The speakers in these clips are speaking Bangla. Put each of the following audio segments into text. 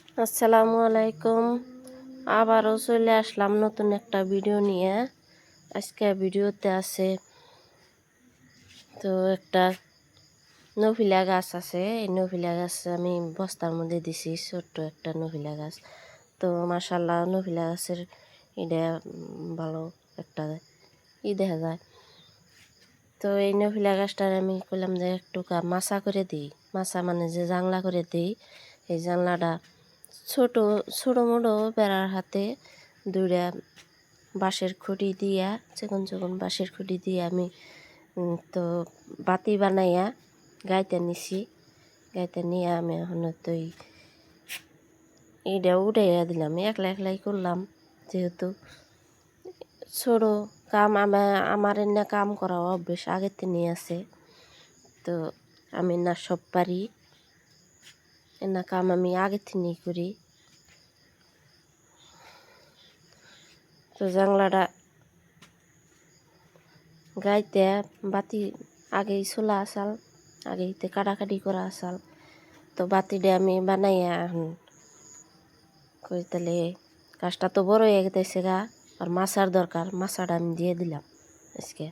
আসসালামু আলাইকুম। আবারও চলে আসলাম নতুন একটা ভিডিও নিয়ে। আজকে ভিডিওতে আছে তো একটা নফিলা গাছ আছে। এই নফিলা গাছ আমি বস্তার মধ্যে দিছি, ছোট্ট একটা নফিলা গাছ। তো মাশাআল্লাহ নফিলা গাছের এটা ভালো একটা দেখা যায়। তো এই নফিলা গাছটার আমি কইলাম যে একটু মাচা করে দিই। মাচা মানে যে জাংলা করে দিই, এই জানলাটা ছোটো ছোটো মোটো বেড়ার হাতে দুইটা বাঁশের খুঁটি দিয়া, চিকন চিকন বাঁশের খুঁটি দিয়ে আমি তো বাতি বানাইয়া গাইতে নিছি। গাইতে নিয়ে আমি এখন তো এইটা উঠাইয়া দিলাম, একলাই করলাম। যেহেতু ছোটো কাম আমার এনে কাম করা অভ্যেস আগের থেকে আছে, তো আমি না সব পারি, এনা কাম আমি আগের থেকেই করি। তো জাংলাটা গাইতে বাতি আগেই চলা আসাল, আগেইতে কাটাকাটি করা আসাল। তো বাতিটা আমি বানাইয়া এখন কই তাহলে গাছটা তো বড় হয়ে গেছে গা, আর মাছার দরকার, মাছাটা আমি দিয়ে দিলাম আজকে।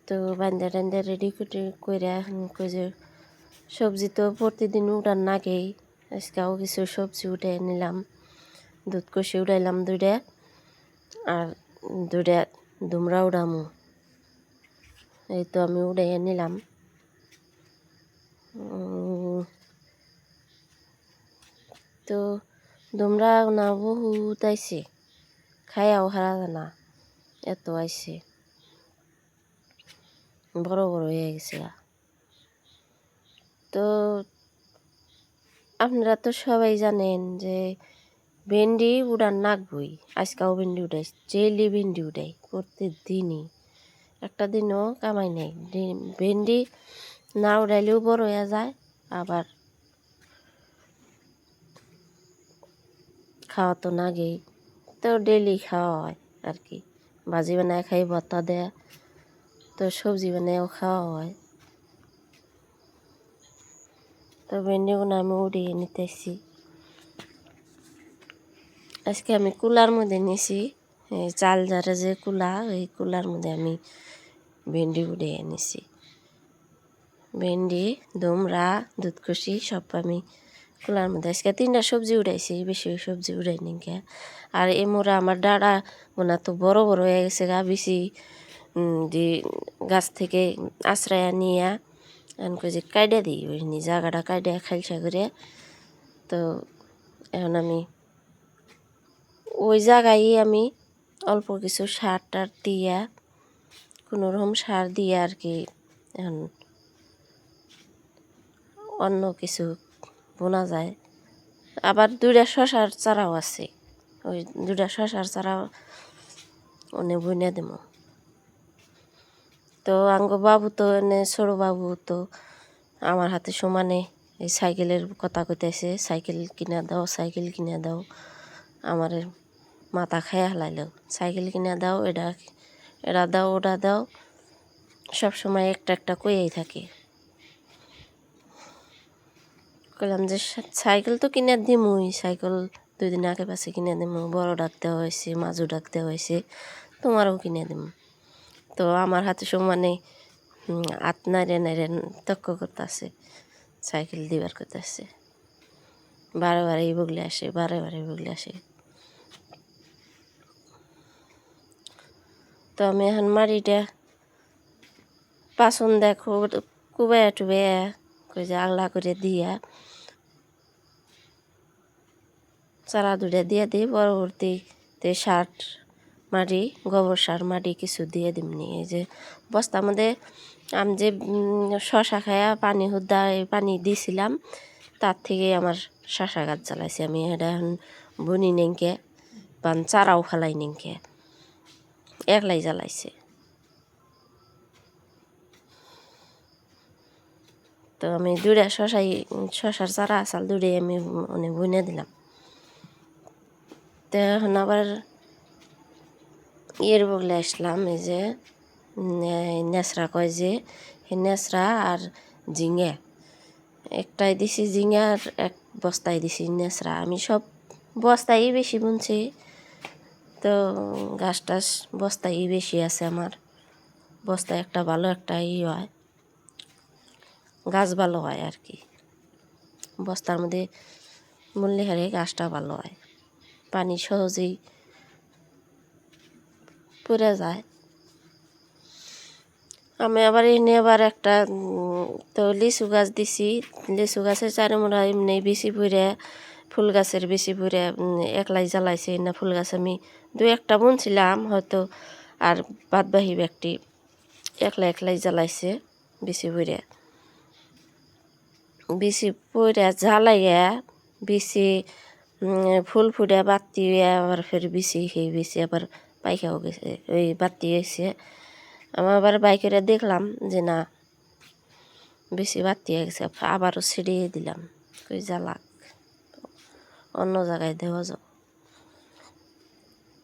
তো বান্ধা টান্ধা রেডি করে এখন কই যে সবজি তো প্রতিদিন উঠান নাগেই, আজকেও কিছু সবজি উঠে নিলাম। দুধ কষি উঠাইলাম দুইটা, আর দুইটা দুমরা উঠামু। এই তো আমি উঠাইয়া নিলাম। তো দুমরা না বহুত আইছে, খাইয়াও হারা জানা এত আইছে, বড় বড় হয়ে গেছে। তো আপনারা তো সবাই জানেন যে ভেন্ডি উড়ান নাকবই। আজকাও ভেন্ডি উঠাই, ডেইলি ভেন্ডি উঠাই, প্রত্যেকদিনই, একটা দিনও কামাই নেই। ভেন্ডি না উড়াইলেও বড় হয়ে যায়, আবার খাওয়া তো নাগেই। তো ডেইলি খাওয়া হয় আর কি, ভাজি বানায় খাই, ভর্তা দেয়, তো সবজি বানায়ও খাওয়া হয়। তো ভেন্ডিগুলো আমি উড়িয়ে নিতেছি। আজকে আমি কুলার মধ্যে নিছি, চাল ঝাড়ে যে কুলা, ওই কুলার মধ্যে আমি ভেন্ডি উড়িয়ে নিছি। ভেন্ডি, দুমরা, দুধকুশি সব আমি কুলার মধ্যে আজকে 3টা সবজি উঠাইছি, বেশি সবজি উঠাই নিকে। আর এমরা আমার ডাড়া গোনা তো বড় বড় হয়ে গেছে গা, বেশি যে গাছ থেকে আশ্রয়া নিয়া এনকে যে কাইডা দিই, ওই জায়গাটা কাইডা খাইলসা করে। তো এখন আমি ওই জায়গায় আমি অল্প কিছু সার টার দিয়া, কোনোরকম সার দিয়ে আর কি এখন অন্য কিছু বোনা যায়। আবার 2টা শশার চারাও আছে, ওই 2টা শশার চারাও অনে বুনে দেব। তো আঙ্গ বাবু তো এনে ছোটো বাবু তো আমার হাতে সমানে এই সাইকেলের কথা কইতেছে, সাইকেল কিনা দাও, সাইকেল কিনা দাও। আমার মাথা খাইয়া হালাইল, সাইকেল কিনা দাও, এটা দাও, ওটা দাও, সব সময় একটা একটা কইয়াই থাকে। কইলাম যে সাইকেল তো কিনে দিমুই, সাইকেল 2 দিন আগে পাশে কিনে দিমু, বড় ডাকতে হয়েছে, মাঝু ডাকতে হয়েছে, তোমারও কিনে দিমু। তো আমার হাতে সমানে হাত নাড়ে নাড়ে তক্ক করতেছে, সাইকেল দিবার করতেছে, বারে বারেই বগলে আসে, বারে বারে বগলে আসে। তো আমি এখন মাটিটা পাচন দেখো কুবাইয়া টুবাইয়া কই যে আগলা করে দিয়া চারা 2টা দিয়ে দিই। পরবর্তীতে সার মাটি, গোবর সার মাটি কিছু দিয়ে দিমনি। এই যে বস্তার মধ্যে আমি যে শশা খায়া পানি হুদ্দা পানি দিয়েছিলাম, তার থেকে আমার শশা গাছ জ্বালাইছি আমি। এটা এখন বুনি নেংকে বা চারাও ফেলাই নেংকে, একলাই জ্বালাইছে। তো আমি 2টা শশার চারা আসাল 2টাই আমি অনেক বুনে দিলাম। তো এখন আবার বগলে আসলাম, এই যে নেসরা কয় যে, ন্যাসরা আর ঝিঙে, একটাই দিছি ঝিঙার, এক বস্তায় দিছি নেসরা। আমি সব বস্তায় বেশি বুনছি, তো গাছ টাছ বস্তায় বেশি আছে আমার। বস্তায় একটা ভালো একটা হয়, গাছ ভালো হয় আর কি। বস্তার মধ্যে বুনলে হারে গাছটা ভালো হয়, পানি সহজেই পড়ে যায়। আমি আবার এনে আবার একটা তো লিচু গাছ দিছি। লিচু গাছের চারিমোড়া এমনি বেশি পড়ে, ফুল গাছের বেশি পড়ে একলাই জ্বালাইছে না। ফুল গাছ আমি দু একটা বুনছিলাম হয়তো, আর বাদবাকি ব্যক্তি একলাই জ্বালাইছে বেশি পড়ে। বেশি পড়ে জ্বালাইয়া বেশি ফুল ফুটে বাতি আবার ফের বেশি সেই বেশি আবার পাইকাও গেছে, ওই বাতি হয়েছে। আমার আবার বাইকেরা দেখলাম যে না বেশি বাতি হয়ে গেছে, আবারও ছিঁড়িয়ে দিলাম, কই জ্বালাক, অন্য জায়গায় দেওয়া যাও।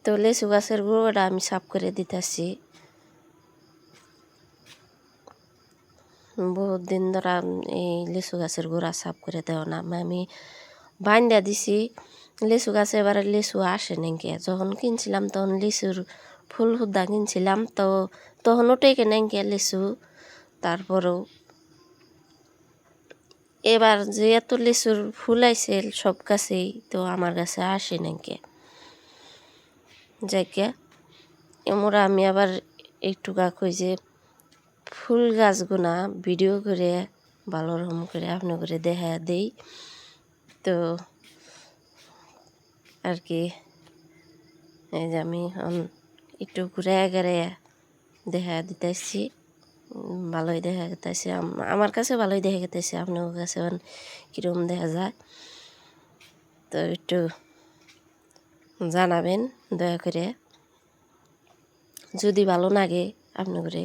তো লিচু গাছের গুঁড়োটা আমি সাফ করে দিতেছি। বহুত দিন ধরা এই লিচু গাছের গোড়া সাফ করে দেওয়া না, আমি বাইন্দা দিছি। লিচু গাছে এবারে লিচু আসে নাকি, যখন কিনছিলাম তখন লিচুর ফুল হুদ্দা কিনছিলাম, তো তখন টেকে নাকি লিচু। তারপরেও এবার যে এত লিচুর ফুল আইছে সব গাছেই, তো আমার কাছে আসে নাকি যাইকে এমরা। আমি আবার একটুকা কই যে ফুল গাছগুনা ভিডিও করে ভালো রকম করে আপনি করে দেখা দেই, তো আর কি এই যে আমি একটু ঘুরে গেড়ে দেখা দিতেছি। ভালোই দেখা গেতেছে, আমার কাছে ভালোই দেখা গেতেছে, আপনার কাছে কীরকম দেখা যায় তো একটু জানাবেন দয়া করে। যদি ভালো লাগে আপনি করে